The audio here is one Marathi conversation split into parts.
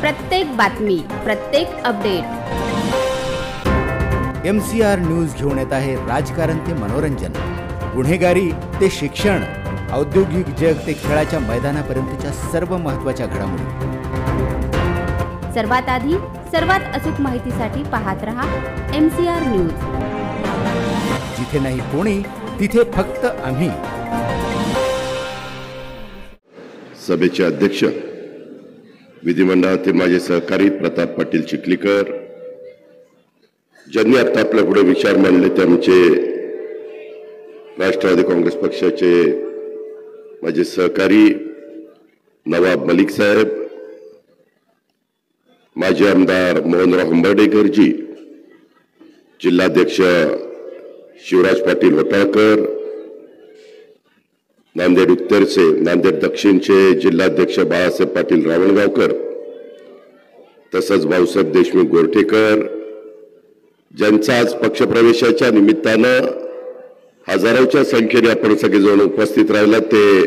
प्रत्येक बातमी, प्रत्येक अपडेट MCR न्यूज घेऊन येत आहे राजकारण ते मनोरंजन, गुन्हेगारी ते शिक्षण, औद्योगिक जग ते खेळाच्या मैदानापर्यंतच्या सर्व महत्त्वाच्या घडामोडी. सर्वात आधी सर्वात अचूक माहितीसाठी पाहत रहा MCR न्यूज. जिथे नाही कोणी तिथे फक्त आम्ही. सभेचे अध्यक्ष विधिमंडळातील माझे सहकारी प्रताप पाटील चिखलीकर, ज्यांनी आता आपल्या पुढे विचार मांडले ते आमचे राष्ट्रवादी काँग्रेस पक्षाचे माझे सहकारी नवाब मलिक साहेब, माजी आमदार मोहनराव हंबर्डेकरजी, जिल्हाध्यक्ष शिवराज पाटील होटाळकर, नांदेड उत्तरचे नांदेड दक्षिणचे जिल्हाध्यक्ष बाळासाहेब पाटील रावणगावकर, तसंच भाऊसाहेब देशमुख गोरठेकर, ज्यांचा आज पक्षप्रवेशाच्या निमित्तानं हजारोच्या संख्येने आपण सगळेजण उपस्थित राहिला, ते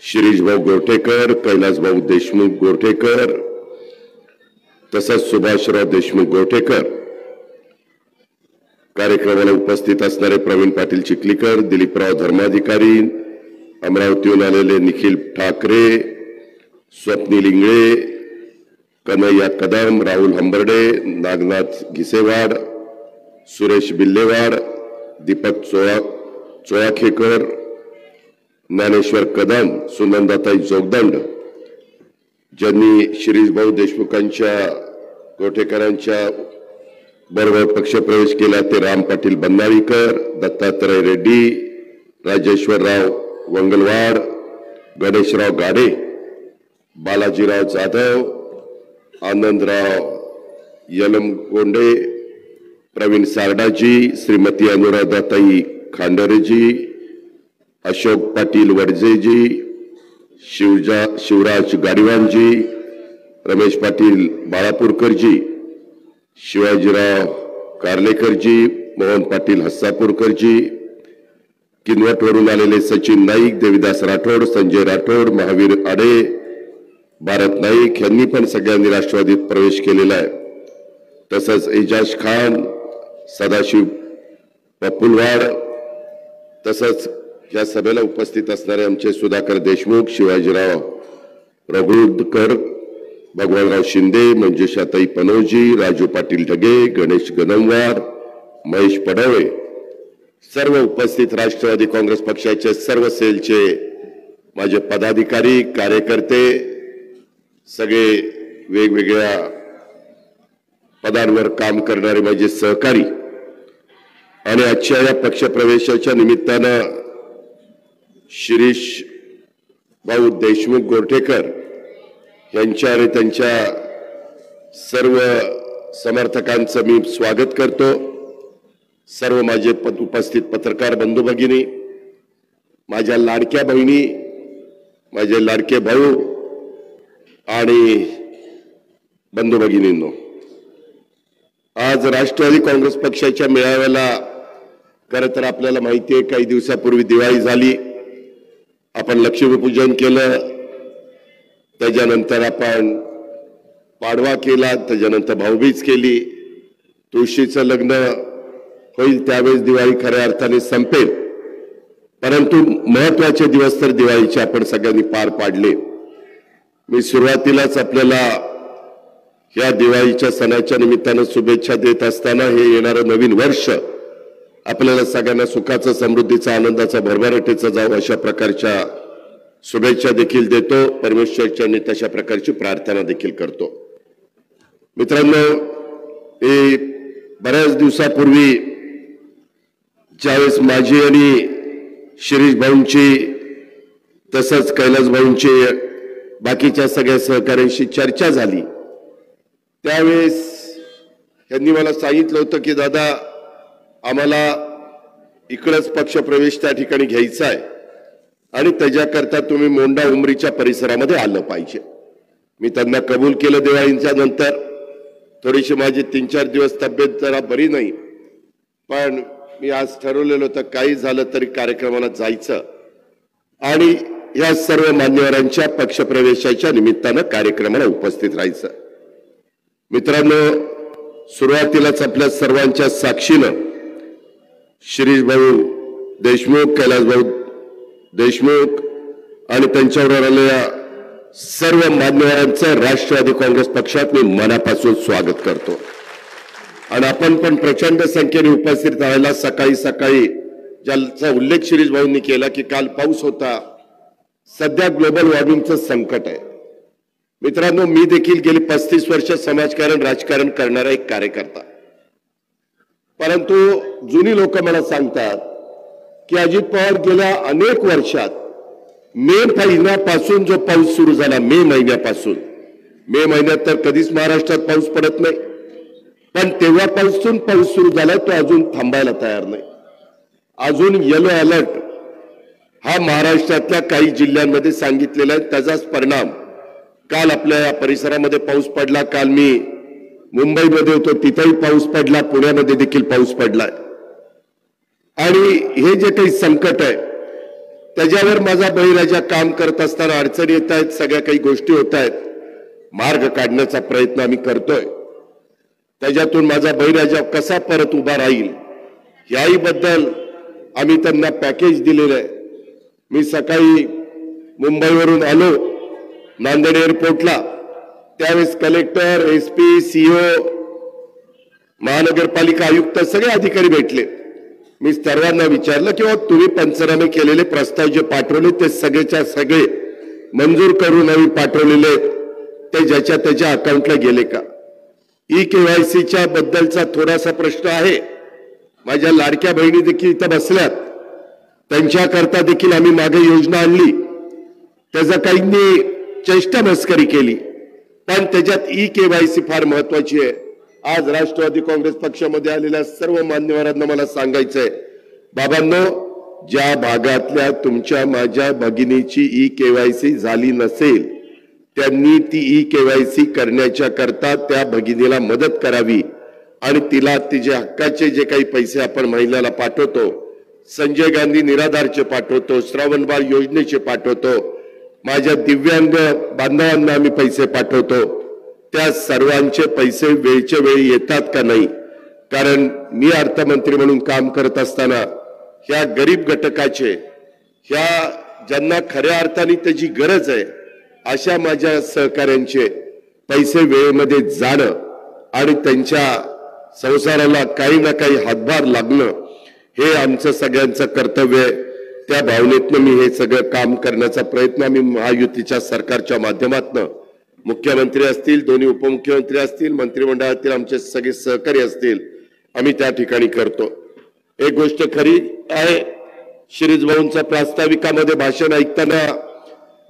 शिरीषभाऊ गोरठेकर, कैलासभाऊ देशमुख गोरठेकर, तसंच सुभाषराव देशमुख गोरठेकर, कार्यक्रमाला उपस्थित असणारे प्रवीण पाटील चिखलीकर, दिलीपराव धर्माधिकारी, अमरावतीहून आलेले निखिल ठाकरे, स्वप्नील इंगळे, कन्हैया कदम, राहुल हंबर्डे, नागनाथ घिसेवाड, सुरेश बिल्लेवाड, दीपक चोळाखेकर, ज्ञानेश्वर कदम, सुनंदाताई जोगदंड, ज्यांनी शिरीषभाऊ देशमुखांच्या गोरठेकरांच्या बरोबर पक्षप्रवेश केला, ते राम पाटील बन्नाळीकर, दत्तात्रय रेड्डी, राजेश्वरराव वंगलवाड, गणेशराव गाडे, बालाजीराव जाधव, आनंदराव यलमगोंडे, प्रवीण सारडाजी, श्रीमती अनुराधाताई खांडरेजी, अशोक पाटील वडजेजी, शिवराज गाडीवानजी, रमेश पाटील बाळापूरकरजी, शिवाजीराव कारलेकरजी, मोहन पाटील हस्सापूरकरजी, किनवटवरून आलेले सचिन नाईक, देविदास राठोड, संजय राठोड, महावीर आडे, भारत नाईक यांनी पण सगळ्यांनी राष्ट्रवादीत प्रवेश केलेला आहे. तसंच एजाज खान, सदाशिव पप्पुलवाड, तसंच या सभेला उपस्थित असणारे आमचे सुधाकर देशमुख, शिवाजीराव रघुदकर, भगवानराव शिंदे, मंजुषाताई पनोजी, राजू पाटील ढगे, गणेश गनमवार, महेश पडवळे, सर्व उपस्थित राष्ट्रवादी काँग्रेस पक्षाचे सर्व सेलचे माझे पदाधिकारी, कार्यकर्ते, सगळे वेगवेगळ्या पदांवर काम करणारे माझे सहकारी, आणि आजच्या या पक्षप्रवेशाच्या निमित्तानं शिरीष भाऊ देशमुख गोरठेकर यांच्या आणि त्यांच्या सर्व समर्थकांचं मी स्वागत करतो. सर्व माझे उपस्थित पत्रकार बंधू भगिनी, माझ्या लाडक्या बहिणी, माझे लाडके भाऊ आणि बंधू भगिनींनो, आज राष्ट्रवादी काँग्रेस पक्षाच्या मेळाव्याला खरं तर आपल्याला माहिती आहे, काही दिवसापूर्वी दिवाळी झाली, आपण लक्ष्मीपूजन केलं, त्याच्यानंतर आपण पाडवा केला, त्याच्यानंतर भाऊबीज केली, तुळशीचं लग्न होईल त्यावेळेस दिवाळी खऱ्या अर्थाने संपेल, परंतु महत्वाचे दिवस तर दिवाळीचे आपण सगळ्यांनी पार पाडले. मी सुरुवातीलाच आपल्याला या दिवाळीच्या सणाच्या निमित्तानं शुभेच्छा देत असताना हे येणारं नवीन वर्ष आपल्याला सगळ्यांना सुखाचं, समृद्धीचं, आनंदाचा, भरभराटीचा जावं अशा प्रकारच्या शुभेच्छा देखील देतो. परमेश्वरच्यांनी तशा प्रकारची प्रार्थना देखील करतो. मित्रांनो, हे बऱ्याच दिवसापूर्वी ज्यावेळेस माझी आणि शिरीष भाऊंची तसंच कैलास भाऊंची बाकीच्या सगळ्या सहकाऱ्यांशी चर्चा झाली, त्यावेळेस त्यांनी मला सांगितलं होतं की दादा, आम्हाला इकडंच पक्षप्रवेश त्या ठिकाणी घ्यायचा आहे आणि त्याच्याकरता तुम्ही मोंडा उमरीच्या परिसरामध्ये आलं पाहिजे. मी त्यांना कबूल केलं. दिवाळीच्या नंतर थोडीशी माझी 3-4 दिवस तब्येत जरा बरी नाही, पण मी आज ठरवलेलं होतं काही झालं तरी कार्यक्रमाला जायचं आणि या सर्व मान्यवरांच्या पक्षप्रवेशाच्या निमित्तानं कार्यक्रमाला उपस्थित राहायचं. मित्रांनो, सुरुवातीलाच आपल्या सर्वांच्या साक्षीनं शिरीष भाऊ देशमुख, कैलास भाऊ देशमुख आणि त्यांच्याबरोबर आलेल्या सर्व मान्यवरांचं राष्ट्रवादी काँग्रेस पक्षात मी मनापासून स्वागत करतो. आणि आपण पण प्रचंड संख्येने उपस्थित राहायला सकाळी सकाळी ज्याचा उल्लेख शिरीष भाऊंनी केला की काल पाऊस होता. सध्या ग्लोबल वॉर्मिंगचं संकट आहे. मित्रांनो, मी देखील गेली 35 वर्ष समाजकारण राजकारण करणारा एक कार्यकर्ता, परंतु जुनी लोक मला सांगतात की अजित पवार गेल्या अनेक वर्षात मे महिन्यापासून जो पाऊस सुरू झाला, मे महिन्यात तर कधीच महाराष्ट्रात पाऊस पडत नाही, पण तेव्हापासून पाऊस सुरू झाला तो अजून थांबायला तयार नाही. अजून येलो अलर्ट हा महाराष्ट्रातल्या काही जिल्ह्यांमध्ये सांगितलेला आहे. त्याचाच परिणाम काल आपल्या या परिसरामध्ये पाऊस पडला. काल मी मुंबईमध्ये होतो, तिथेही पाऊस पडला, पुण्यामध्ये देखील पाऊस पडलाय. आणि हे जे काही संकट आहे त्याच्यावर माझा बळीराजा काम करत असताना अडचणी येत आहेत, सगळ्या काही गोष्टी होत आहेत, मार्ग काढण्याचा प्रयत्न आम्ही करतोय. त्याच्यातून माझा बळीराजा कसा परत उभा राहील याही बद्दल आम्ही त्यांना पॅकेज दिलेलं आहे. मी सकाळी मुंबईवरून आलो नांदेड एअरपोर्टला, त्यावेळेस कलेक्टर, एसपी, सीओ, महानगरपालिका आयुक्त सगळे अधिकारी भेटले. मी सर्वांना विचारलं की तुम्ही पंचनामे केलेले प्रस्ताव जे पाठवले ते सगळेच्या सगळे मंजूर करून आम्ही पाठवलेले ते ज्याच्या त्याच्या अकाउंटला गेले का? ई-केवायसीच्या बद्दलचा थोडासा प्रश्न आहे. माझ्या लाडक्या बहिणी देखील इथं बसल्यात, त्यांच्याकरता देखील आम्ही मागे योजना आणली. त्याचा काहींनी चेष्टा मस्करी केली, पण त्याच्यात ई-केवायसी फार महत्वाची आहे. आज राष्ट्रवादी काँग्रेस पक्षामध्ये आलेल्या सर्व मान्यवरांना मला सांगायचंय, बाबांनो, ज्या भागातल्या तुमच्या माझ्या भगिनीची ई-केवायसी झाली नसेल त्यांनी ती ई-केवायसी करण्याच्या करता त्या भगिनीला मदत करावी आणि तिला तिच्या हक्काचे जे काही पैसे आपण महिलाला पाठवतो, संजय गांधी निराधारचे पाठवतो, श्रावणबाळ योजनेचे पाठवतो, माझ्या दिव्यांग बांधवांना आम्ही पैसे पाठवतो, त्या सर्वांचे पैसे वेळच्या वेळी येतात का नाही? कारण मी अर्थमंत्री म्हणून काम करत असताना ह्या गरीब घटकाचे, ह्या ज्यांना खऱ्या अर्थाने त्याची गरज आहे अशा माझ्या सहकाऱ्यांचे पैसे वेळेमध्ये जाणं आणि त्यांच्या संसाराला काही ना काही हातभार लागणं हे आमचं सगळ्यांचं कर्तव्य आहे. त्या भावनेतनं मी हे सगळं काम करण्याचा प्रयत्न आम्ही महायुतीच्या सरकारच्या माध्यमातून, मुख्यमंत्री असतील, दोन्ही उपमुख्यमंत्री असतील, मंत्रिमंडळातील आमचे सगळे सहकारी असतील, आम्ही त्या ठिकाणी करतो. एक गोष्ट खरी आहे, शिरीष भाऊंच्या प्रास्ताविकामध्ये भाषण ऐकताना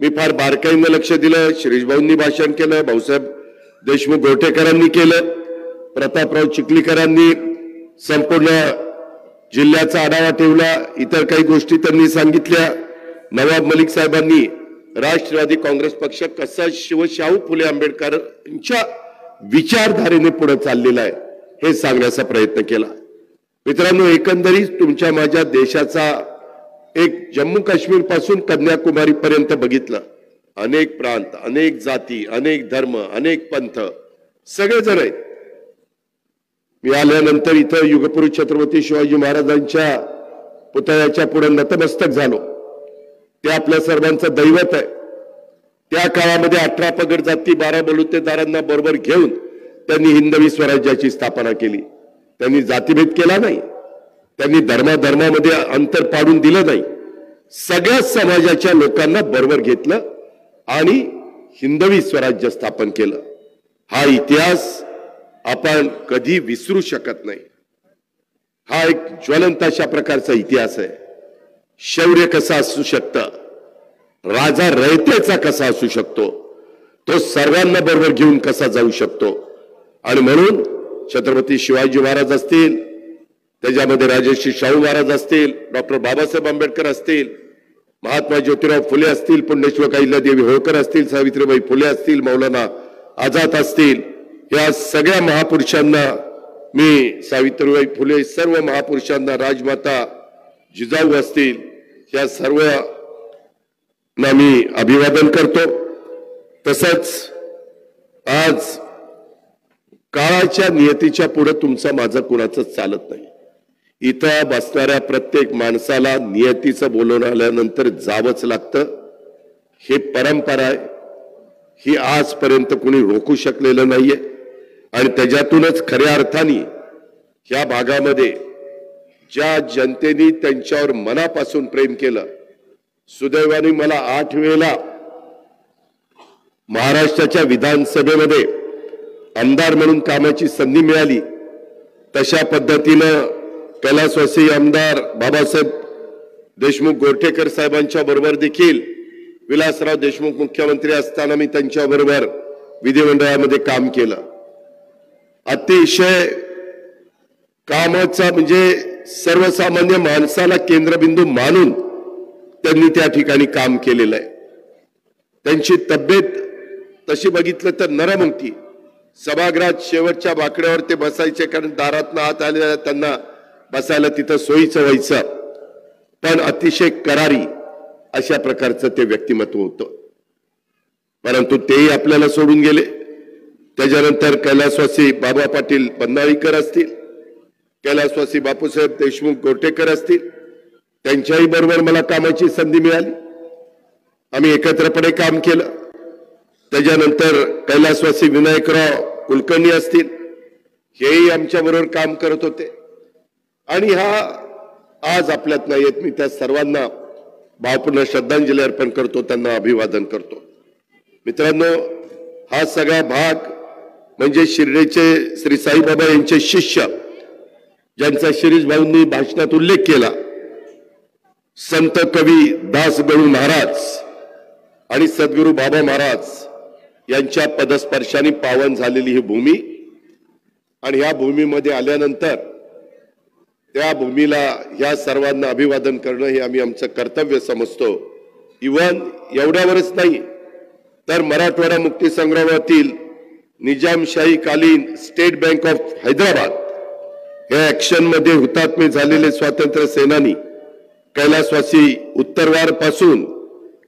मी फार बारकाईनं लक्ष दिलं. शिरीष भाऊंनी भाषण केलं, भाऊसाहेब देशमुख गोटेकरांनी केलं, प्रतापराव चिखलीकरांनी संपूर्ण जिल्ह्याचा आढावा ठेवला, इतर काही गोष्टी त्यांनी सांगितल्या. नवाब मलिक साहेबांनी राष्ट्रवादी काँग्रेस पक्ष कसा शाहू फुले आंबेडकरांच्या विचारधारेने पुढे चाललेला आहे हे सांगण्याचा प्रयत्न केला. मित्रांनो, एकंदरीत तुमच्या माझ्या देशाचा एक जम्मू काश्मीर पासून कन्याकुमारी पर्यंत बघितलं, अनेक प्रांत, अनेक जाती, अनेक धर्म, अनेक पंथ, सगळेजण आहेत. मी आल्यानंतर इथं युगपुरुष छत्रपती शिवाजी महाराजांच्या पुतळ्याच्या पुढे नतमस्तक झालो. ते आपल्या सर्वांचं दैवत आहे. त्या काळामध्ये 18 पगड जाती, 12 बलुतेदारांना बरोबर घेऊन त्यांनी हिंदवी स्वराज्याची स्थापना केली. त्यांनी जातीभेद केला नाही, त्यांनी धर्मामध्ये अंतर पाडून दिलं नाही, सगळ्या समाजाच्या लोकांना बरोबर घेतलं आणि हिंदवी स्वराज्य स्थापन केलं. हा इतिहास आपण कधी विसरू शकत नाही. हा एक ज्वलंत अशा प्रकारचा इतिहास आहे. शौर्य कसं असू शकतं, राजा रयतेचा कसा असू शकतो, तो सर्वांना बरोबर घेऊन कसा जाऊ शकतो. आणि म्हणून छत्रपती शिवाजी महाराज असतील, त्याच्यामध्ये राजर्षी शाहू महाराज असतील, डॉक्टर बाबासाहेब आंबेडकर असतील, महात्मा ज्योतिराव फुले असतील, पुण्यश्लोक अहिल्यादेवी होळकर असतील, सावित्रीबाई फुले असतील, मौलाना आझाद असतील, या सगळ्या महापुरुषांना मी, सावित्रीबाई फुले, सर्व महापुरुषांना, राजमाता जिजाऊ असतील, या सर्व ना मी अभिवादन करतो। तसंच आज काळाच्या नियतीच्या पुढे तुमचं माझं कुणाचं चालत नाही। इथं बसणाऱ्या प्रत्येक माणसाला नियतीचं बोलवून आल्यानंतर जावंच लागतं, हे परंपरा आहे। ही आजपर्यंत कोणी रोखू शकलेलं नाहीये आणि त्याच्यातूनच खऱ्या अर्थाने ह्या भागामध्ये ज्या जनतेने त्यांच्यावर मनापासून प्रेम केलं, सुदैवाने मला 8 वेळेला महाराष्ट्राच्या विधानसभेमध्ये आमदार म्हणून कामाची संधी मिळाली। तशा पद्धतीनं कैलासवासी आमदार बाबासाहेब देशमुख गोरठेकर साहेबांच्या बरोबर देखील विलासराव देशमुख मुख्यमंत्री असताना मी त्यांच्या बरोबर विधिमंडळामध्ये काम केलं। अतिशय कामाचा म्हणजे सर्वसामान्य माणसाला केंद्रबिंदू मानून त्यांनी त्या ठिकाणी काम केलेलं आहे। त्यांची तब्येत तशी बघितलं तर नरम होती। सभागृहात शेवटच्या बाकड्यावर ते बसायचे, कारण दारातनं आत आलेल्या त्यांना बसायला तिथं सोयीचं व्हायचं, पण अतिशय करारी अशा प्रकारचं ते व्यक्तिमत्व होतं। परंतु तेही आपल्याला सोडून गेले। त्याच्यानंतर कैलासवासी बाबा पाटील पन्हाळीकर असतील, कैलासवासी बापूसाहेब देशमुख गोरठेकर असतील, त्यांच्याही बरोबर मला कामाची संधी मिळाली। आम्ही एकत्रपणे काम केलं। त्याच्यानंतर कैलासवासी विनायकराव कुलकर्णी असतील, हेही आमच्या बरोबर काम करत होते आणि हा आज आपल्यात नाही आहेत। मी त्या सर्वांना भावपूर्ण श्रद्धांजली अर्पण करतो, त्यांना अभिवादन करतो। मित्रांनो, हा सगळा भाग म्हणजे शिर्डीचे श्री साईबाबा यांचे शिष्य, ज्यांचा शिरीष भाऊंनी भाषणात उल्लेख केला, संत कवी दासगणू महाराज आणि सद्गुरू बाबा महाराज यांच्या पदस्पर्शाने पावन झालेली ही भूमी, आणि ह्या भूमीमध्ये आल्यानंतर त्या भूमीला ह्या सर्वांना अभिवादन करणं हे आम्ही आमचं कर्तव्य समजतो। इव्हन एवढ्यावरच नाही तर मराठवाडा मुक्ती संग्रामातील निजामशाही कालीन स्टेट बँक ऑफ हैदराबाद या ऍक्शन मध्ये हुतात्मे झालेले स्वातंत्र्य सेनानी कैलासवासी उत्तरवार पासून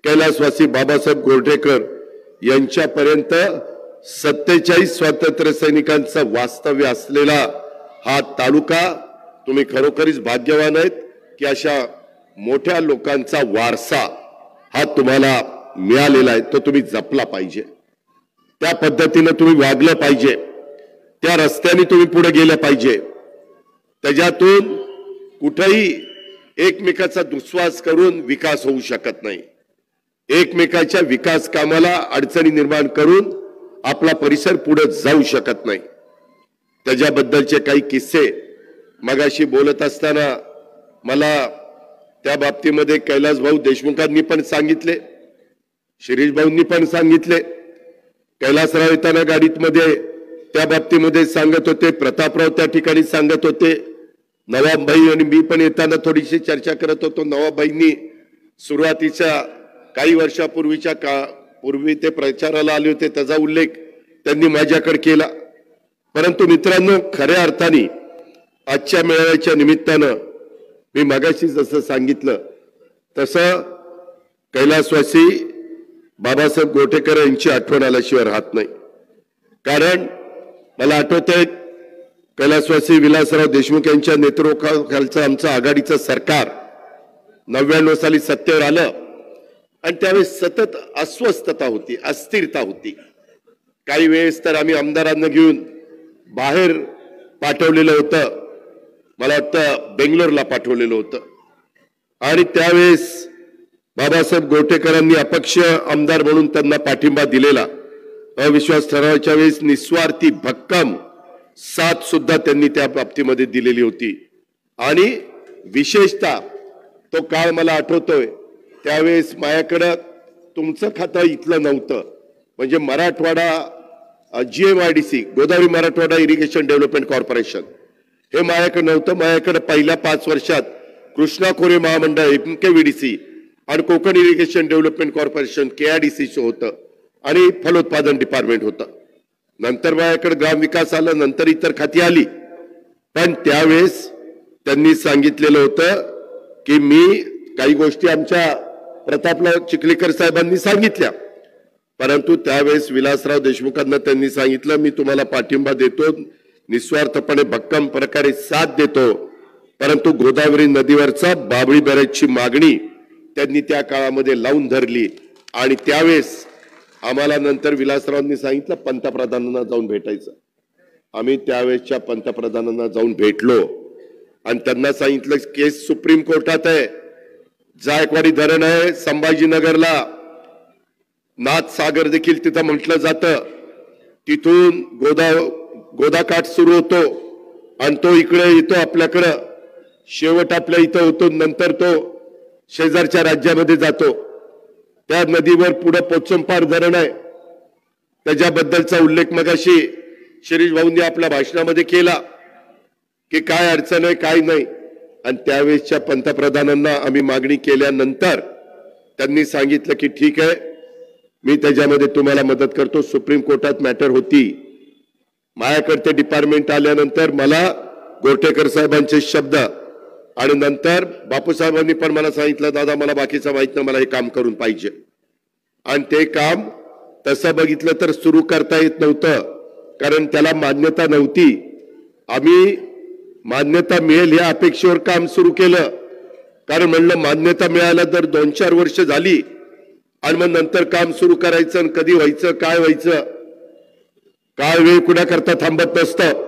कैलासवासी बाबासाहेब गोरठेकर यांच्यापर्यंत 47 स्वातंत्र्य सैनिकांचं वास्तव्य असलेला हा तालुका, तुम्ही खरोखरीच भाग्यवान आहेत की अशा मोठ्या लोकांचा वारसा हा तुम्हाला मिळालेला आहे। तो तुम्ही जपला पाहिजे, त्या पद्धतीने तुम्ही वागलं पाहिजे, त्या रस्त्याने तुम्ही पुढे गेलं पाहिजे। त्याच्यातून कुठेही एकमेकाचा दुस्वास करून विकास होऊ शकत नाही। एकमेकाच्या विकास कामाला अडचणी निर्माण करून आपला परिसर पुढे जाऊ शकत नाही। त्याच्याबद्दलचे काही किस्से मगाशी बोलत असताना मला त्या बाबतीमध्ये कैलास भाऊ देशमुखांनी पण सांगितले, शिरीष भाऊंनी पण सांगितले। कैलासराव येताना गाडीत मध्ये त्या बाबतीमध्ये सांगत होते, प्रतापराव त्या ठिकाणी सांगत होते, नवाबभाई आणि मी पण येताना थोडीशी चर्चा करत होतो। नवाबभाईंनी सुरुवातीच्या काही वर्षापूर्वीच्या पूर्वी ते प्रचाराला आले होते, त्याचा उल्लेख त्यांनी माझ्याकडे केला। परंतु मित्रांनो, खऱ्या अर्थाने आजच्या मेळाव्याच्या निमित्तानं मी मगाशी जसं सांगितलं तसं कैलासवासी बाबासाहेब गोरठेकर यांची आठवण आल्याशिवाय राहत नाही। कारण मला आठवतंय कैलासवासी विलासराव देशमुख यांच्या नेतृत्वाखालचं आमचं आघाडीचं सरकार 99 साली सत्तेवर आलं आणि त्यावेळेस सतत अस्वस्थता होती, अस्थिरता होती। काही वेळेस तर आम्ही आमदारांना घेऊन बाहेर पाठवलेलं होतं, मला वाटतं बेंगलोरला पाठवलेलं होतं, आणि त्यावेळेस बाबासाहेब गोरठेकरांनी अपक्ष आमदार म्हणून त्यांना पाठिंबा दिलेला। अविश्वास ठरावाच्या वेळेस निस्वार्थी भक्कम साथ सुद्धा त्यांनी त्या बाबतीमध्ये दिलेली होती। आणि विशेषतः तो काळ मला आठवतोय, त्यावेळेस माझ्याकडं तुमचं खातं इथलं नव्हतं, म्हणजे Marathwada GMIDC Godavari Marathwada irrigation development corporation हे माझ्याकडे नव्हतं। माझ्याकडे पहिल्या 5 वर्षात कृष्णा खोरे महामंडळ MKVDC आणि Konkan irrigation development corporation KIDC होतं आणि फलोत्पादन डिपार्टमेंट होतं। नंतर माझ्याकडे ग्रामविकास आलं, नंतर इतर खाती आली। पण त्यावेळेस त्यांनी सांगितलेलं होतं की मी काही गोष्टी आमच्या प्रतापराव चिखलीकर साहेबांनी सांगितल्या, परंतु त्यावेळेस विलासराव देशमुखांना त्यांनी सांगितलं मी तुम्हाला पाठिंबा देतो, निस्वार्थपणे भक्कम प्रकारे साथ देतो, परंतु गोदावरी नदीवरचा बाबळी बॅरेजची मागणी त्यांनी त्या काळामध्ये लावून धरली आणि त्यावेळेस आम्हाला नंतर विलासरावांनी सांगितलं पंतप्रधानांना जाऊन भेटायचं. आम्ही त्यावेळेसच्या पंतप्रधानांना जाऊन भेटलो आणि त्यांना सांगितलं केस सुप्रीम कोर्टात आहे, जायकवाडी धरण आहे संभाजीनगरला, नाथसागर देखील तिथं म्हटलं जातं, तिथून गोदाकाठ सुरू होतो आणि तो इकडे येतो आपल्याकडं, शेवट आपल्या इथं होतो, नंतर तो शेजारच्या राज्यामध्ये जातो. त्या नदीवर पुढे पोचमपार धरण आहे, त्याच्याबद्दलचा उल्लेख मगाशी शिरीष भाऊंनी आपल्या भाषणामध्ये केला की काय अडचण आहे काय नाही. आणि त्यावेळेसच्या पंतप्रधानांना आम्ही मागणी केल्यानंतर त्यांनी सांगितलं की ठीक आहे मी त्याच्यामध्ये तुम्हाला मदत करतो. सुप्रीम कोर्टात मॅटर होती, माझ्याकडे ते डिपार्टमेंट आल्यानंतर मला गोरठेकर साहेबांचे शब्द आणि नंतर बापूसाहेबांनी पण मला सांगितलं दादा मला बाकीचं माहित नाही, मला हे काम करून पाहिजे. आणि ते काम तसं बघितलं तर सुरू करता येत नव्हतं, कारण त्याला मान्यता नव्हती. आम्ही मान्यता मिळेल या अपेक्षेवर काम सुरू केलं, कारण म्हणलं मान्यता मिळायला तर 2-4 वर्ष झाली आणि मग नंतर काम सुरू करायचं आणि कधी व्हायचं काय व्हायचं, काय वेळ कुणाकरता थांबत नसतं.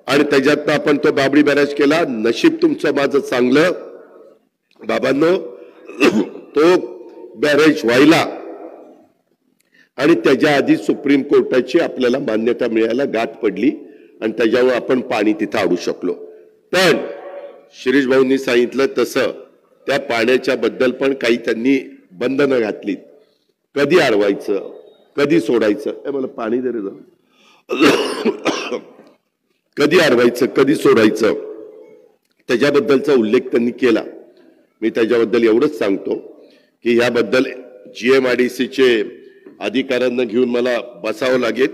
आणि त्याच्यातनं आपण तो बाबळी बॅरेज केला. नशीब तुमचं माझं चांगलं बाबांनो, तो बॅरेज व्हायला आणि त्याच्या आधी सुप्रीम कोर्टाची आपल्याला मान्यता मिळायला गाठ पडली आणि त्याच्यावर आपण पाणी तिथं आणू शकलो. पण शिरीष भाऊंनी सांगितलं तसं त्या पाण्याच्या बद्दल पण काही त्यांनी बंधनं घातली, कधी अडवायचं कधी सोडायचं, मला पाणी दे रे जरा, कधी अडवायचं कधी सोडायचं त्याच्याबद्दलचा उल्लेख त्यांनी केला. मी त्याच्याबद्दल एवढंच सांगतो की याबद्दल GMRDCचे अधिकाऱ्यांना घेऊन मला बसावं लागेल.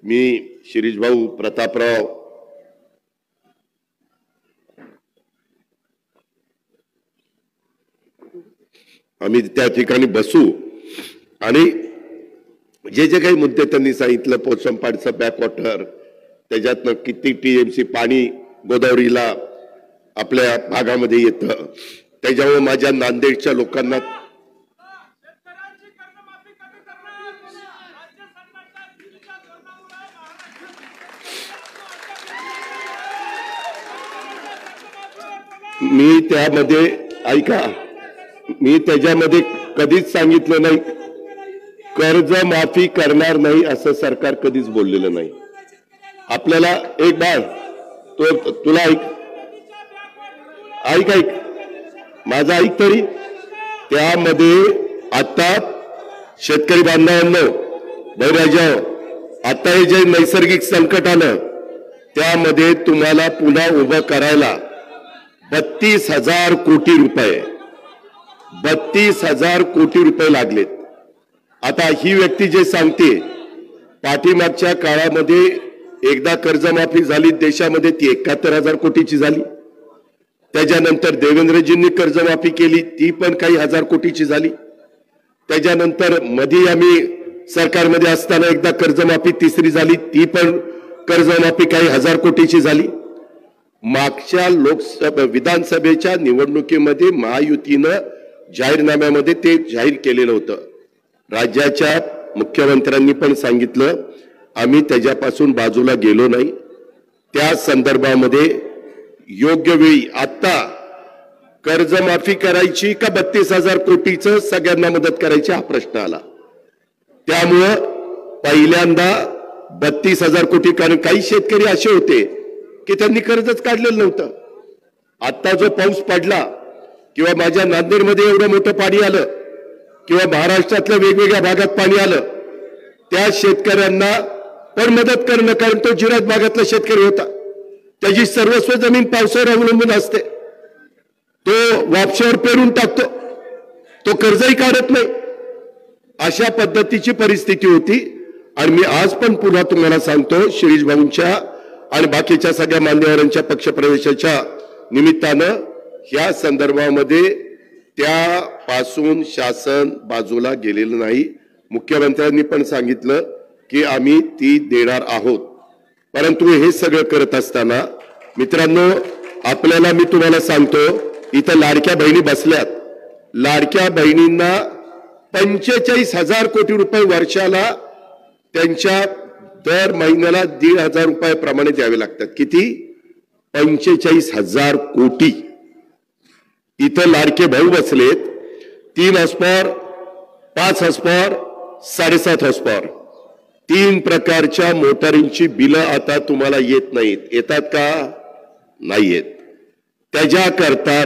मी शिरीष भाऊ प्रतापराव आम्ही त्या ठिकाणी बसू आणि जे जे काही मुद्दे त्यांनी सांगितलं, पोचमपाडचं बॅकवॉटर, त्याच्यातनं किती TMC पाणी गोदावरीला आपल्या भागामध्ये येतं, त्याच्यामुळे माझ्या नांदेडच्या लोकांना मी त्यामध्ये ऐका, मी त्याच्यामध्ये कधीच सांगितलं नाही कर्ज माफी करणार नाही असं सरकार कधीच बोललेलं नाही. आपल्याला एक बाळ तुला ऐक माझं ऐक तरी, त्यामध्ये आता शेतकरी बांधवांनो बैराजा आता हे जे नैसर्गिक संकट आलं त्यामध्ये तुम्हाला पुन्हा उभं करायला 32,000 कोटी रुपये 32,000 कोटी रुपये लागलेत. आता ही व्यक्ती जे सांगते पाठीमागच्या काळामध्ये एकदा कर्जमाफी झाली देशामध्ये ती 71,000 कोटीची झाली, त्याच्यानंतर देवेंद्रजींनी कर्जमाफी केली ती पण काही हजार कोटीची झाली, त्याच्यानंतर मध्ये आम्ही सरकारमध्ये असताना एकदा कर्जमाफी तिसरी झाली ती पण कर्जमाफी काही हजार कोटीची झाली. मागच्या लोकसभा विधानसभेच्या निवडणुकीमध्ये महायुतीनं जाहीरनाम्यामध्ये ते जाहीर केलेलं होतं. राज्याच्या मुख्यमंत्र्यांनी पण सांगितलं आम्ही त्याच्यापासून बाजूला गेलो नाही. त्या संदर्भामध्ये योग्य वेळी आता कर्जमाफी करायची का 32,000 कोटीचं सगळ्यांना मदत करायची हा प्रश्न आला. त्यामुळं पहिल्यांदा 32,000 कोटी, कारण काही शेतकरी असे होते की त्यांनी कर्जच काढलेलं नव्हतं. आता जो पाऊस पडला किंवा माझ्या नांदेडमध्ये एवढं मोठं पाणी आलं किंवा महाराष्ट्रातल्या वेगवेगळ्या भागात पाणी आलं, त्या शेतकऱ्यांना पण मदत करणं, कारण तो जिरायत भागातला शेतकरी होता, त्याची सर्वस्व जमीन पावसावर अवलंबून असते, तो वापशावर पेरून टाकतो, तो कर्जही काढत नाही, अशा पद्धतीची परिस्थिती होती. आणि मी आज पण पुन्हा तुम्हाला सांगतो शिरीष भाऊंच्या आणि बाकीच्या सगळ्या मान्यवरांच्या पक्षप्रवेशाच्या निमित्तानं या संदर्भामध्ये त्या पासून शासन बाजूला गेलेलं नाही. मुख्यमंत्र्यांनी पण सांगितलं की आम्ही ती देणार आहोत. परंतु हे सगळं करत असताना मित्रांनो, आपल्याला मी तुम्हाला सांगतो, इथं लाडक्या बहिणी बसल्यात. लाडक्या बहिणींना 45,000 कोटी रुपये वर्षाला त्यांच्या दर महिन्याला 1,500 रुपयाप्रमाणे द्यावे लागतात. किती? 45,000 कोटी. इथं लाडके भाऊ बसलेत 3 हॉर्सपॉवर, 5 हॉर्सपॉवर, 7.5 हॉर्सपॉवर 3 प्रकारच्या मोटारींची बिलं आता तुम्हाला येत नाहीत. येतात का? नाही येत. त्याच्याकरता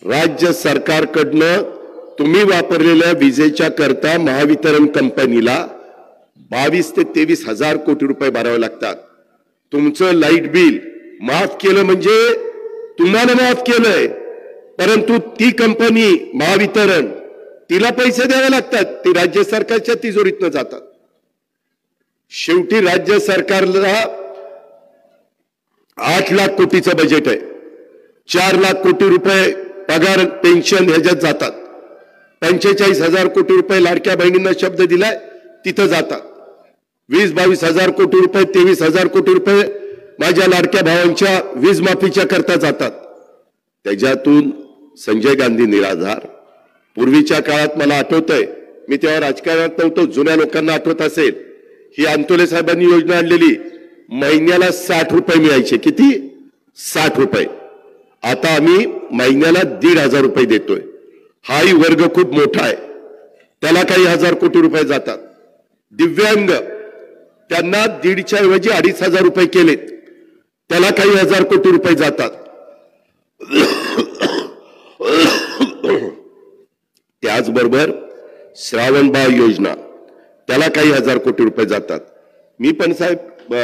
राज्य सरकारकडनं तुम्ही वापरलेल्या विजेच्या करता महावितरण कंपनीला 22 ते 23,000 कोटी रुपये भरावे लागतात. तुमचं लाईट बिल माफ केलं म्हणजे तुम्हाला माफ केलंय, परंतु ती कंपनी महावितरण तिला पैसे द्यावे लागतात. ते राज्य सरकारच्या तिजोरीतनं जातात. शेवटी राज्य सरकारला 8 लाख कोटीचं बजेट आहे. 4 लाख कोटी रुपये पगार पेन्शन ह्याच्यात जातात. 45,000 कोटी रुपये लाडक्या बहिणींना शब्द दिलाय तिथं जातात. 20-22 हजार कोटी रुपये, 23,000 कोटी रुपये माझ्या लाडक्या भावांच्या वीज माफीच्या करता जातात. त्याच्यातून संजय गांधी निराधार. पूर्वीच्या काळात मला आठवतंय, मी तेव्हा राजकारणात नव्हतो, जुन्या लोकांना आठवत असेल, ही अंतोले साहेबांनी योजना आणलेली. महिन्याला 60 रुपये मिळायचे. किती? 60 रुपये. आता आम्ही महिन्याला 1,500 रुपये देतोय. हाही वर्ग खूप मोठा आहे, त्याला काही 1,000 कोटी रुपये जातात. दिव्यांग त्यांना 1,500 ऐवजी 2,500 रुपये केलेत, त्याला काही 1,000 कोटी रुपये जातात. त्याचबरोबर श्रावणबाळ योजना, त्याला काही 1,000 कोटी रुपये जातात. मी पण साहेब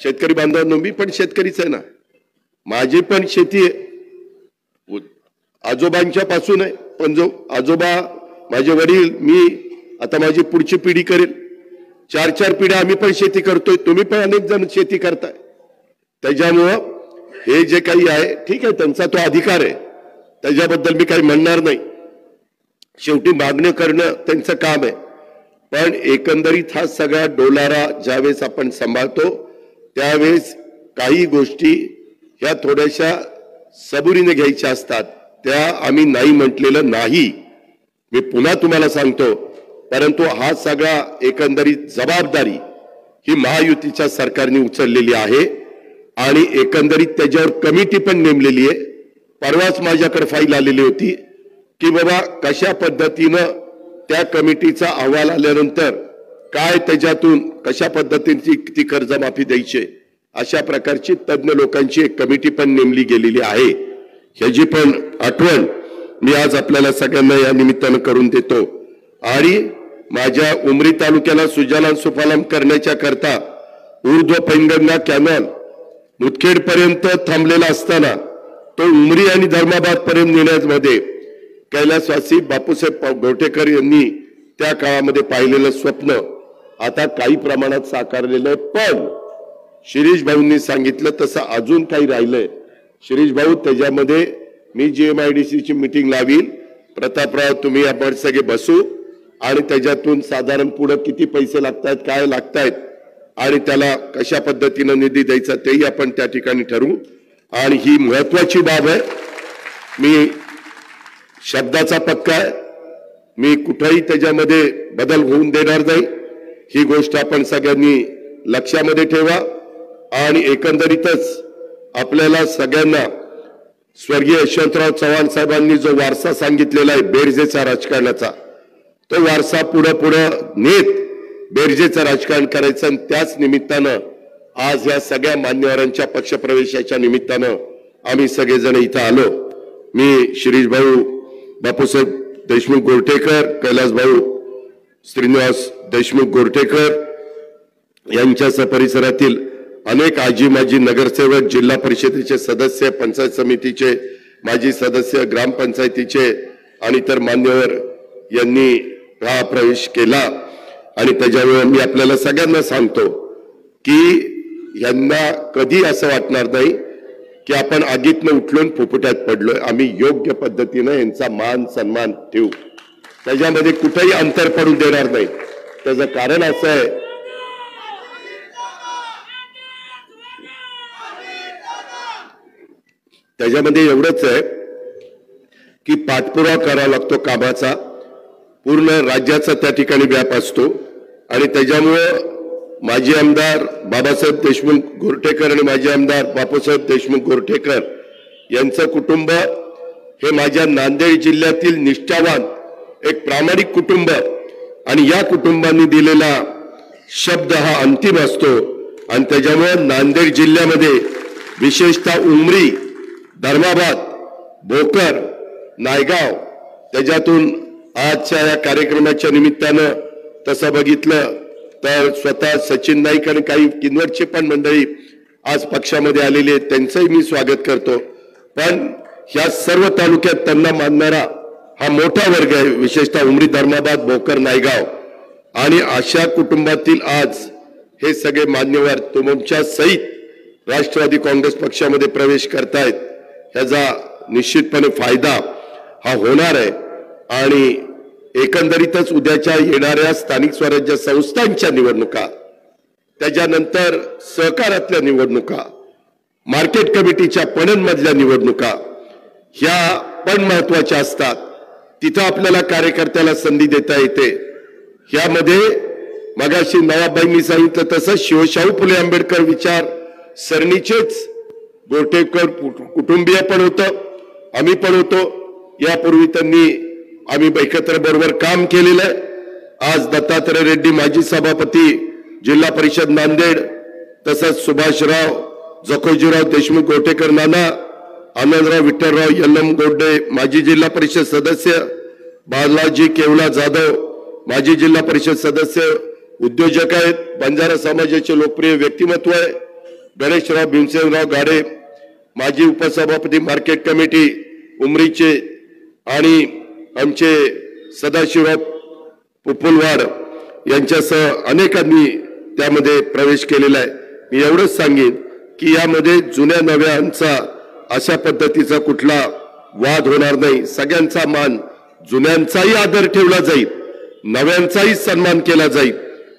शेतकरी बांधवांनो, मी पण शेतकरीच आहे ना. माझी पण शेती आहे, आजोबांच्या पासून आहे. पण जो आजोबा, माझे वडील, मी, आता माझी पुढची पिढी करेल. 4-4 पिढ्या आम्ही पण शेती करतोय. तुम्ही पण अनेक जण शेती करताय. त्याच्यामुळं हे जे काही आहे ठीक आहे, त्यांचा तो अधिकार आहे, त्याच्याबद्दल मी काही म्हणणार नाही. शेवटी मागणी करणं त्यांचं काम आहे. पण एकंदरीत हा सगळा डोलारा ज्यावेळेस आपण सांभाळतो त्यावेळेस काही गोष्टी ह्या थोड्याशा सबुरीने घ्यायच्या असतात. त्या आम्ही नाही म्हटलेलं नाही, मी पुन्हा तुम्हाला सांगतो. परंतु हा सगळा एकंदरीत जबाबदारी ही महायुतीच्या सरकारने उचललेली आहे आणि एकंदरीत त्याच्यावर कमिटी पण नेमलेली आहे. परवाच माझ्याकडे फाईल आलेली होती की बाबा कशा पद्धतीनं त्या कमिटीचा अहवाल आल्यानंतर काय त्याच्यातून कशा पद्धतीने ती कर्जमाफी द्यायची, अशा प्रकारची तज्ञ लोकांची एक कमिटी पण नेमली गेलेली आहे. ह्याची पण आठवण मी आज आपल्याला सगळ्यांना या निमित्तानं करून देतो. आणि माझ्या उमरी तालुक्याला सुजलाम सुफलाम करण्याच्या करता ऊर्ध्व पैनगंगा कॅनल मुदखेड पर्यंत थांबलेला असताना तो उमरी आणि धर्माबाद पर्यंत नेण्यामध्ये कैलासवासी बापूसाहेब गोटेकर यांनी त्या काळामध्ये पाहिलेलं स्वप्न आता काही प्रमाणात साकारलेलं आहे. पण शिरीष भाऊंनी सांगितलं तसं अजून काही राहिलंय. शिरीष भाऊ, त्याच्यामध्ये मी GMIDC ची मीटिंग लावील. प्रतापराव, तुम्ही आपण सगळे बसू आणि त्याच्यातून साधारण पुढे किती पैसे लागतात, काय लागतायत आणि त्याला कशा पद्धतीनं निधी द्यायचा तेही आपण त्या ठिकाणी ठरवू. आणि ही महत्वाची बाब आहे. मी शब्दाचा पक्का आहे, मी कुठेही त्याच्यामध्ये बदल होऊन देणार नाही. ही गोष्ट आपण सगळ्यांनी लक्षामध्ये ठेवा. आणि एकंदरीतच आपल्याला सगळ्यांना स्वर्गीय यशवंतराव चव्हाण साहेबांनी जो वारसा सांगितलेला आहे बेरजेचा राजकारणाचा, तो वारसा पुढे नेत बेरजेचं राजकारण करायचं. आणि त्याच निमित्तानं आज या सगळ्या मान्यवरांच्या पक्षप्रवेशाच्या निमित्तानं आम्ही सगळेजण इथं आलो. मी शिरीष भाऊ, बापूसाहेब देशमुख गोरठेकर, कैलास भाऊ श्रीनिवास देशमुख गोरठेकर यांच्या परिसरातील अनेक आजी माजी नगरसेवक, जिल्हा परिषदेचे सदस्य, पंचायत समितीचे माजी सदस्य, ग्रामपंचायतीचे आणि इतर मान्यवर यांनी हा प्रवेश केला. आणि त्याच्यामुळे मी आपल्याला सगळ्यांना सांगतो की यांना कधी असं वाटणार नाही की आपण आगीतनं उठलून फुफुट्यात पडलोय. आम्ही योग्य पद्धतीनं यांचा मान सन्मान ठेवू, त्याच्यामध्ये कुठेही अंतर पडू देणार नाही. त्याचं कारण असं आहे, त्याच्यामध्ये एवढंच आहे की पाठपुरावा करावा लागतो कामाचा, पूर्ण राज्याचा त्या ठिकाणी व्याप असतो. आणि त्याच्यामुळं माजी आमदार बाबासाहेब देशमुख गोरठेकर आणि माजी आमदार बापूसाहेब देशमुख गोरठेकर यांचं कुटुंब हे माझ्या नांदेड जिल्ह्यातील निष्ठावान एक प्रामाणिक कुटुंब, आणि या कुटुंबांनी दिलेला शब्द हा अंतिम असतो. आणि त्याच्यामुळे नांदेड जिल्ह्यामध्ये विशेषतः उमरी, धर्माबाद, भोकर, नायगाव, त्याच्यातून आजच्या या कार्यक्रमाच्या निमित्तानं तसं बघितलं तर स्वतः सचिन नाईक आणि काही किनवटचे पण मंडळी आज पक्षामध्ये आलेले आहेत, त्यांचंही मी स्वागत करतो. पण ह्या सर्व तालुक्यात त्यांना मानणारा हा मोठा वर्ग आहे, विशेषतः उमरी, धर्माबाद, भोकर, नायगाव. आणि अशा कुटुंबातील आज हे सगळे मान्यवर तुमच्या सहित राष्ट्रवादी काँग्रेस पक्षामध्ये प्रवेश करतायत. ह्याचा निश्चितपणे फायदा हा होणार आहे. आणि एकंदरीतच उद्याच्या येणाऱ्या स्थानिक स्वराज्य संस्थांच्या निवडणुका, त्याच्यानंतर सहकारातल्या निवडणुका, मार्केट कमिटीच्या पणनमधल्या निवडणुका, ह्या पण महत्वाच्या असतात. तिथं आपल्याला कार्यकर्त्याला संधी देता येते. ह्यामध्ये मगाशी नवाबाईंनी सांगितलं तसं शिवशाहू फुले आंबेडकर विचार सरणीचेच गोरठेकर कुटुंबीय पण होतं, आम्ही पण होतो. यापूर्वी त्यांनी आम्ही एकत्र बरोबर काम केलेलं आहे. आज दत्तात्रय रेड्डी माजी सभापती जिल्हा परिषद नांदेड, तसंच सुभाषराव जखोजीराव देशमुख गोरठेकर नाना, आनंदराव विठ्ठलराव यल्लम गोड्डे माजी जिल्हा परिषद सदस्य, बालाजी केवला जाधव माजी जिल्हा परिषद सदस्य, उद्योजक आहेत, बंजारा समाजाचे लोकप्रिय व्यक्तिमत्व आहे, गणेशराव भीमसेनराव गाडे माजी उपसभापती मार्केट कमिटी उमरीचे, आणि आमचे सदाशिवराव पुपुलवाड यांच्यासह अनेकांनी त्यामध्ये प्रवेश केलेला आहे. मी एवढंच सांगेन की यामध्ये जुन्या नव्यांचा अशा पद्धतीचा कुठला वाद होणार नाही. सगळ्यांचा मान, जुन्यांचाही आदर ठेवला जाईल, नव्यांचाही सन्मान केला जाईल.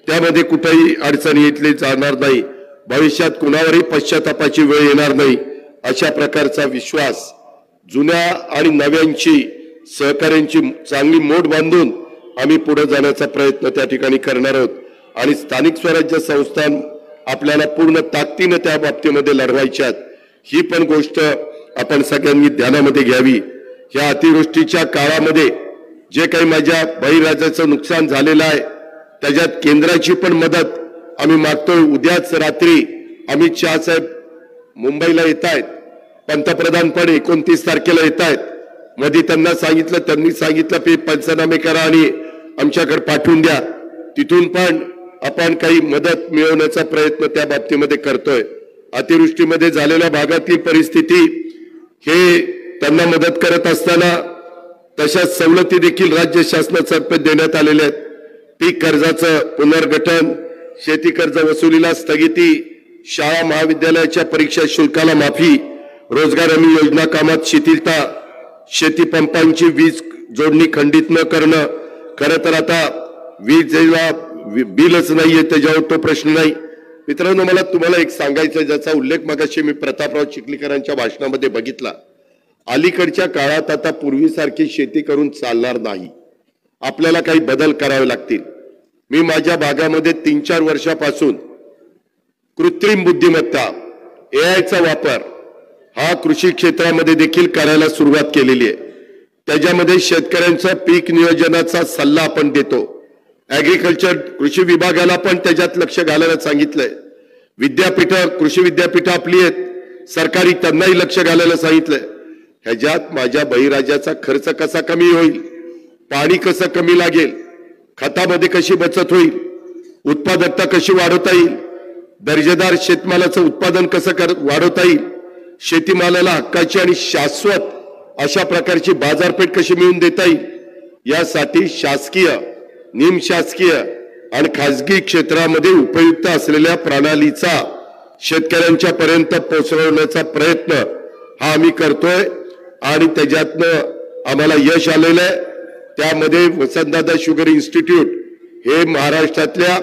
त्यामध्ये कुठेही अडचणी येतली जाणार नाही. भविष्यात कुणावरही पश्चातापाची वेळ येणार नाही, अशा प्रकारचा विश्वास जुन्या आणि नव्यांची सहकार्यांची चांगली मोड बांधून आम्ही पुढे जाण्याचा प्रयत्न त्या ठिकाणी करणार आहोत. आणि स्थानिक स्वराज्य संस्था आपल्याला पूर्ण ताकदीने त्या बाबतीमध्ये लढवायच्यात, ही पण गोष्ट आपण सगळ्यांनी ध्यानामध्ये घ्यावी. या अतिवृष्टीच्या काळामध्ये जे काही माझ्या बळीराजाचं नुकसान झालेलं आहे, त्याच्यात केंद्राची पण मदत आम्ही मागतोय. उद्याच रात्री अमित शहा साहेब मुंबईला येत आहेत, पंतप्रधान पण 29 तारखेला येत आहेत. मध्ये त्यांनी सांगितलं की पंचनामे करा आणि आमच्याकडे पाठवून द्या. तिथून पण आपण काही मदत मिळवण्याचा प्रयत्न त्या बाबतीमध्ये करतोय. अतिवृष्टीमध्ये झालेल्या भागातील परिस्थिती हे त्यांना मदत करत असताना तशाच सवलती देखील राज्य शासनातर्फे देण्यात आलेल्या आहेत. पीक कर्जाचं पुनर्गठन, शेती कर्ज वसुलीला स्थगिती, शाळा महाविद्यालयाच्या परीक्षा शुल्काला माफी, रोजगार हमी योजना कामात शिथिलता, शेती पंपांची वीज जोडणी खंडित न करणं. खरं तर आता वीजेला बिलच नाहीये, त्याच्यावर तो प्रश्न नाही. मित्रांनो, मला तुम्हाला एक सांगायचं, ज्याचा उल्लेख मगाशी मी प्रतापराव चिखलीकरांच्या भाषणामध्ये बघितला. अलीकडच्या काळात आता पूर्वीसारखी शेती करून चालणार नाही, आपल्याला काही बदल करावे लागतील. मी माझ्या भागामध्ये 3-4 वर्षापासून कृत्रिम बुद्धिमत्ता, एआयचा वापर हा कृषी क्षेत्रामध्ये देखील करायला सुरुवात केलेली आहे. त्याच्यामध्ये शेतकऱ्यांचा पीक नियोजनाचा सल्ला आपण देतो. ऍग्रिकल्चर कृषी विभागाला पण त्याच्यात लक्ष घालायला सांगितलंय. विद्यापीठ, कृषी विद्यापीठ आपली आहेत सरकारी, त्यांनाही लक्ष घालायला सांगितलंय. ह्याच्यात माझ्या बळीराजाचा खर्च कसा कमी होईल, पाणी कसं कमी लागेल, खतामध्ये कशी बचत होईल, उत्पादकता कशी वाढवता येईल, दर्जेदार शेतमालाचं उत्पादन कसं वाढवता येईल, शेतीमालाला हक्काची आणि शाश्वत अशा प्रकारची बाजारपेठ कशी मिळवून देता येईल, यासाठी शासकीय, निमशासकीय आणि खासगी क्षेत्रामध्ये उपयुक्त असलेल्या प्रणालीचा शेतकऱ्यांच्या पर्यंत पोहोचवण्याचा प्रयत्न हा आम्ही करतोय आणि त्याच्यातनं आम्हाला यश आलेलं आहे। त्यामध्ये वसंतदादा शुगर इन्स्टिट्यूट हे महाराष्ट्रातल्या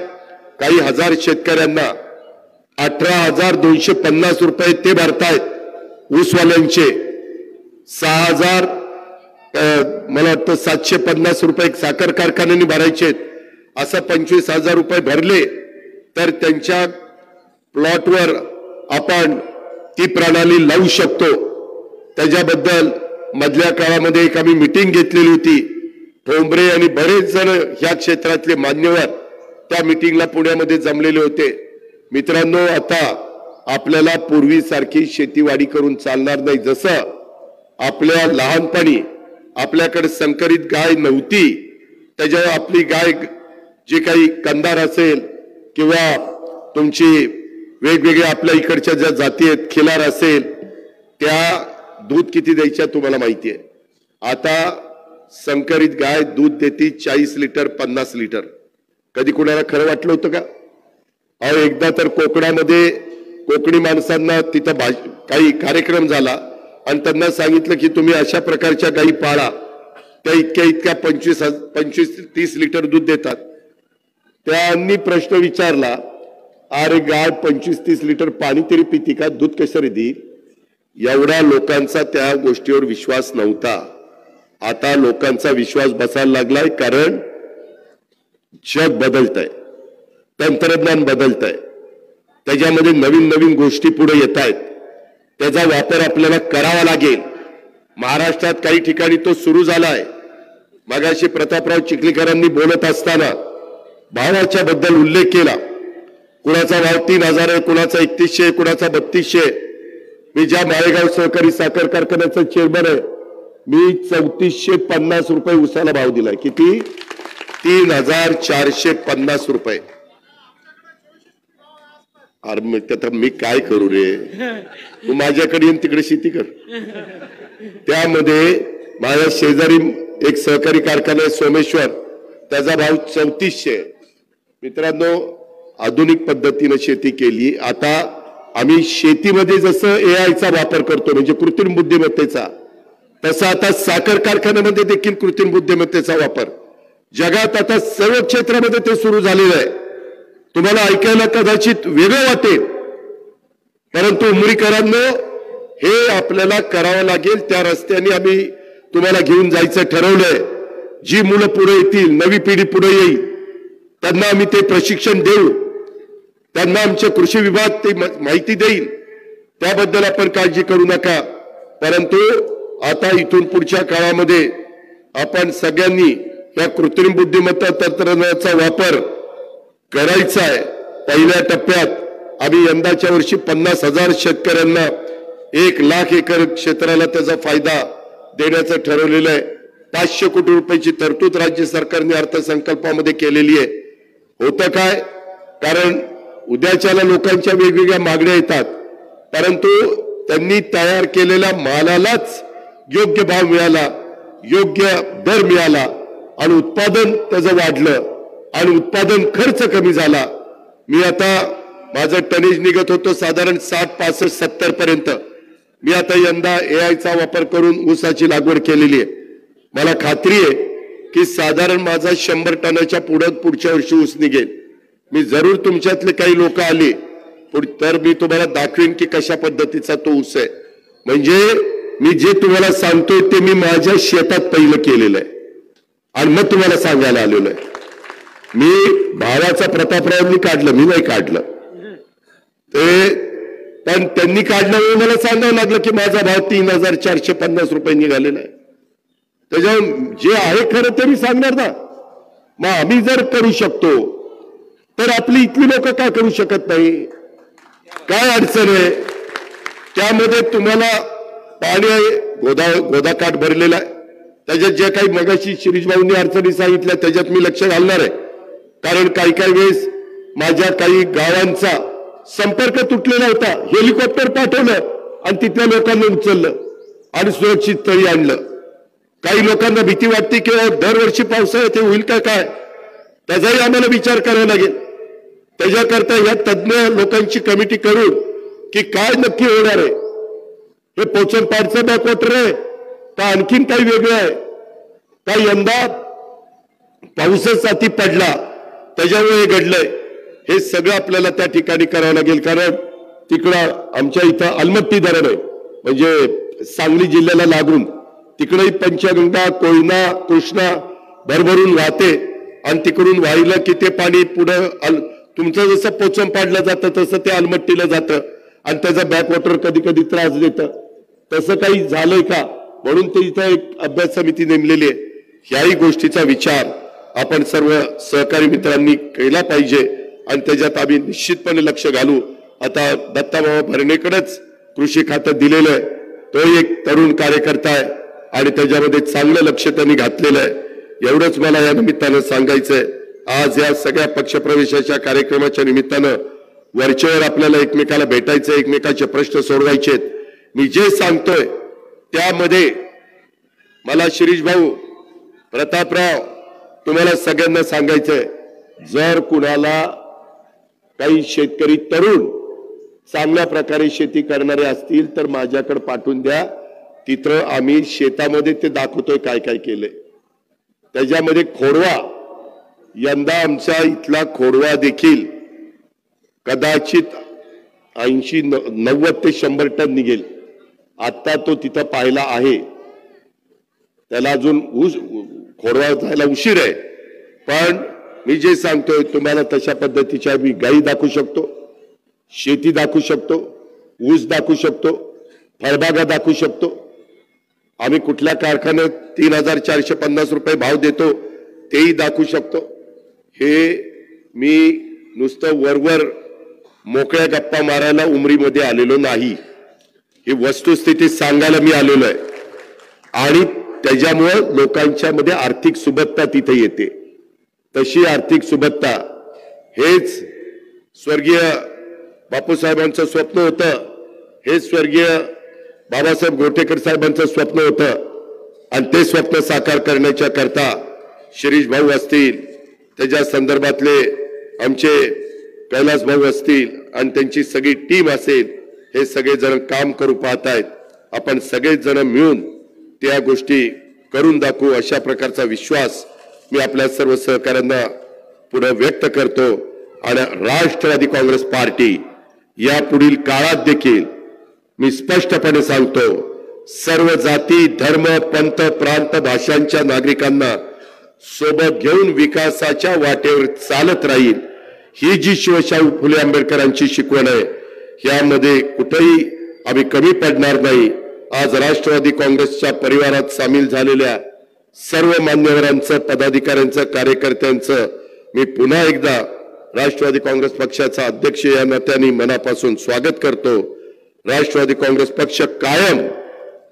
काही हजार शेतकऱ्यांना 18,250 रुपये ते भरतायत। ऊसवाल्यांचे 6,000 मला वाटतं 750 रुपये साखर कारखान्यांनी भरायचे, असं 25,000 रुपये भरले तर त्यांच्या प्लॉटवर आपण ती प्रणाली लावू शकतो। त्याच्याबद्दल मधल्या काळामध्ये एक आम्ही मीटिंग घेतलेली होती। ठोंबरे आणि बरेच जण ह्या क्षेत्रातले मान्यवर त्या मीटिंगला पुण्यामध्ये जमलेले होते। मित्रांनो, आता आपल्याला पूर्वीसारखी शेतीवाडी करून चालणार नाही। जसं आपल्या लहानपणी आपल्याकडे संकरित गाय नव्हती, त्याच्यावर आपली गाय जे काही कंदार असेल किंवा तुमची वेगवेगळ्या आपल्या इकडच्या ज्या जाती आहेत, खिलार असेल, त्या दूध किती द्यायच्या तुम्हाला माहिती आहे। आता संकरित गाय दूध देते 40 लिटर 50 लिटर। कधी कुणाला खरं वाटलं होतं का? अहो, एकदा तर कोकणामध्ये कोकणी माणसांना तिथं काही कार्यक्रम झाला आणि त्यांना सांगितलं की तुम्ही अशा प्रकारच्या गायी पाळा, त्या इतक्या 25-30 लिटर दूध देतात। त्यांनी प्रश्न विचारला, अरे गाय 25-30 लिटर पाणी तरी पिती का, दूध कसं रे देईल? एवढ्या लोकांचा त्या गोष्टीवर विश्वास नव्हता। आता लोकांचा विश्वास बसायला लागलाय, कारण जग बदलतंय, तंत्रज्ञान बदलतंय, त्याच्यामध्ये नवीन नवीन गोष्टी पुढे येत आहेत, त्याचा वापर आपल्याला करावा लागेल। महाराष्ट्रात काही ठिकाणी तो सुरू झालाय। मगाशी प्रतापराव चिखलीकरांनी बोलत असताना भावाच्या बद्दल उल्लेख केला। कुणाचा भाव 3,000 आहे, कुणाचा 3100, कुणाचा 3200। मी ज्या माळेगाव सहकारी साखर कारखान्याचा चेअरमन आहे, मी 3450 रुपये उसाला भाव दिलाय। किती? 3,450 रुपये। अरे मग मी काय करू रे? तू माझ्याकडे येऊन तिकडे शेती कर। त्यामध्ये माझ्या शेजारी एक सहकारी कारखाना आहे सोमेश्वर, त्याचा भाव 3400। मित्रांनो, आधुनिक पद्धतीने शेती केली। आता आम्ही शेतीमध्ये जसं एआयचा वापर करतो, म्हणजे कृत्रिम बुद्धिमत्तेचा, तसा आता साखर कारखान्यामध्ये देखील कृत्रिम बुद्धिमत्तेचा वापर जगात आता सर्व क्षेत्रामध्ये ते सुरू झालेलं आहे। तुम्हाला ऐकायला कदाचित वेगळं वाटेल, परंतु उमरीकरांनो, हे आपल्याला करावं लागेल। त्या रस्त्याने आम्ही तुम्हाला घेऊन जायचं ठरवलंय। जी मुलं पुढे येतील, नवी पिढी पुढे येईल, त्यांना आम्ही ते प्रशिक्षण देऊ, त्यांना आमचे कृषी विभाग ते माहिती देईल, त्याबद्दल आपण काळजी करू नका। परंतु आता इथून पुढच्या काळामध्ये आपण सगळ्यांनी या कृत्रिम बुद्धिमत्ता तंत्रज्ञानाचा वापर करायचा आहे। पहिल्या टप्प्यात आम्ही यंदाच्या वर्षी 50,000 शेतकऱ्यांना 1,00,000 एकर क्षेत्राला त्याचा फायदा देण्याचं ठरवलेलं आहे। 500 कोटी रुपयाची तरतूद राज्य सरकारने अर्थसंकल्पामध्ये केलेली आहे। होतं काय, कारण उद्याच्याला लोकांच्या वेगवेगळ्या मागण्या येतात, परंतु त्यांनी तयार केलेल्या मालालाच योग्य भाव मिळाला, योग्य दर मिळाला आणि उत्पादन त्याचं वाढलं आणि उत्पादन खर्च कमी झाला। मी आता माझं टनेज निघत होतं साधारण 60, 65, 70 पर्यंत। मी आता यंदा एआयचा वापर करून ऊसाची लागवड केलेली आहे। मला खात्री आहे की साधारण माझा 100 टनाच्या पुढच्या वर्षी ऊस निघेल। मी जरूर तुमच्यातले काही लोक आले तर मी तुम्हाला दाखवेन की कशा पद्धतीचा तो ऊस आहे। म्हणजे मी जे तुम्हाला सांगतोय ते मी माझ्या शेतात पहिलं केलेलं आहे आणि मग तुम्हाला सांगायला आलेलो आहे। मी भावाचा प्रतापरावांनी काढलं, मी नाही काढलं ते, पण त्यांनी काढल्यामुळे मला सांगावं लागलं की माझा भाव 3,450 रुपये निघालेला आहे। त्याच्यावर जे आहे खरं ते मी सांगणार ना। मग आम्ही जर करू शकतो तर आपली इथली लोक का करू शकत नाही? काय अडचण आहे? त्यामध्ये तुम्हाला पाणी आहे, गोदाकाठ भरलेला आहे, त्याच्यात जे काही मगाशी शिरीष भाऊंनी अडचणी सांगितल्या त्याच्यात मी लक्ष घालणार आहे। कारण काही वेळेस माझ्या काही गावांचा संपर्क तुटलेला होता, हेलिकॉप्टर पाठवलं आणि तिथल्या लोकांना उचललं आणि सुरक्षित तळी आणलं। काही लोकांना भीती वाटते की दरवर्षी पावसाळ्यात हे होईल का काय, त्याचाही आम्हाला विचार करावा लागेल। त्याच्याकरता या तज्ञ लोकांची कमिटी करून की काय नक्की होणार आहे. हे पोचनपाडचं बॅकवॉटर आहे का आणखीन काही वेगळं आहे का यंदा पाऊसच अति पडला त्याच्यामुळे हे घडलंय. हे सगळं आपल्याला त्या ठिकाणी करावं लागेल. कारण तिकडं आमच्या इथं अलमट्टी धरण आहे म्हणजे सांगली जिल्ह्याला लागून तिकडंही पंचगंगा कोयना कृष्णा भरभरून वाहते आणि तिकडून वाहिलं की ते पाणी पुढं तुमचं जसं पोचम पाडलं जातं तसं ते अलमट्टीला जातं आणि त्याचं बॅकवॉटर कधी कधी त्रास देतं. तसं काही झालंय का म्हणून ते इथं एक अभ्यास समिती नेमलेली आहे. ह्याही गोष्टीचा विचार आपण सर्व सहकारी मित्रांनी केला पाहिजे आणि त्याच्यात आम्ही निश्चितपणे लक्ष घालू. आता दत्ताभाऊ भरणेकडेच कृषी खातं दिलेलं आहे. तो एक तरुण कार्यकर्ता आहे आणि त्याच्यामध्ये चांगलं लक्ष त्यांनी घातलेलं आहे. एवढंच मला या निमित्तानं सांगायचंय. आज या सगळ्या पक्षप्रवेशाच्या कार्यक्रमाच्या निमित्तानं वरचेवर आपल्याला एकमेकाला भेटायचं, एकमेकाचे प्रश्न सोडवायचे. मी जे सांगतोय त्यामध्ये मला शिरीष भाऊ प्रतापराव तुम्हाला सगळ्यांना सांगायचंय, जर कुणाला काही शेतकरी तरुण चांगल्या प्रकारे शेती करणारे असतील तर माझ्याकडे पाठवून द्या. तिथं आम्ही शेतामध्ये ते दाखवतोय काय काय केलंय. त्याच्यामध्ये खोडवा, यंदा आमच्या इथला खोडवा देखील कदाचित 80-90 ते 100 टन निघेल. आता तो तिथं पाहिला आहे. त्याला अजून खोडवा जायला उशीर आहे. पण मी जे सांगतोय तुम्हाला तशा पद्धतीच्या मी गाई दाखवू शकतो, शेती दाखवू शकतो, ऊस दाखवू शकतो, फळबागा दाखवू शकतो. आम्ही कुठल्या कारखान्यात 3450 रुपये भाव देतो तेही दाखवू शकतो. हे मी नुसतं वरवर मोकळ्या गप्पा मारायला उमरीमध्ये आलेलो नाही. ही वस्तुस्थिती सांगायला मी आलेलो आहे आणि त्याच्यामुळं लोकांच्या मध्ये आर्थिक सुबत्ता तिथे येते. तशी आर्थिक सुबत्ता हेच स्वर्गीय बापूसाहेबांचं स्वप्न होतं. हे स्वर्गीय बाबासाहेब गोटेकर साहेबांचं स्वप्न होतं आणि ते स्वप्न साकार करण्याच्या करता शिरीष भाऊ असतील, त्याच्या संदर्भातले आमचे कैलास भाऊ असतील आणि त्यांची सगळी टीम असेल, हे सगळे जण काम करू पाहत आहेत. आपण सगळे जण मिळून त्या गोष्टी करून दाखवू अशा प्रकारचा विश्वास मी आपल्या सर्व सहकाऱ्यांना पुढे व्यक्त करतो. आणि राष्ट्रवादी काँग्रेस पार्टी या पुढील काळात देखील मी स्पष्टपणे सांगतो, सर्व जाती धर्म पंथ प्रांत भाषांच्या नागरिकांना सोबत घेऊन विकासाच्या वाटेवर चालत राहील. ही जी शिवशाहू फुले आंबेडकरांची शिकवण आहे, यामध्ये कुठेही आम्ही कमी पडणार नाही. आज राष्ट्रवादी काँग्रेसच्या परिवारात सामील झालेल्या सर्व मान्यवरांचं, पदाधिकाऱ्यांचं, कार्यकर्त्यांचं मी पुन्हा एकदा राष्ट्रवादी काँग्रेस पक्षाचा अध्यक्ष या नात्याने मनापासून स्वागत करतो. राष्ट्रवादी काँग्रेस पक्ष कायम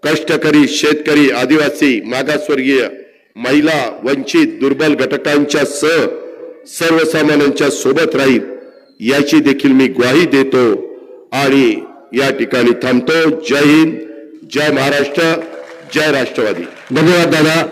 कष्टकरी, शेतकरी, आदिवासी, मागासवर्गीय, महिला, वंचित, दुर्बल घटकांच्या सह सर्वसामान्यांच्या सोबत राहील याची देखील मी ग्वाही देतो आणि या ठिकाणी थांबतो. जय हिंद, जय महाराष्ट्र, जय राष्ट्रवादी. धन्यवाद दादा.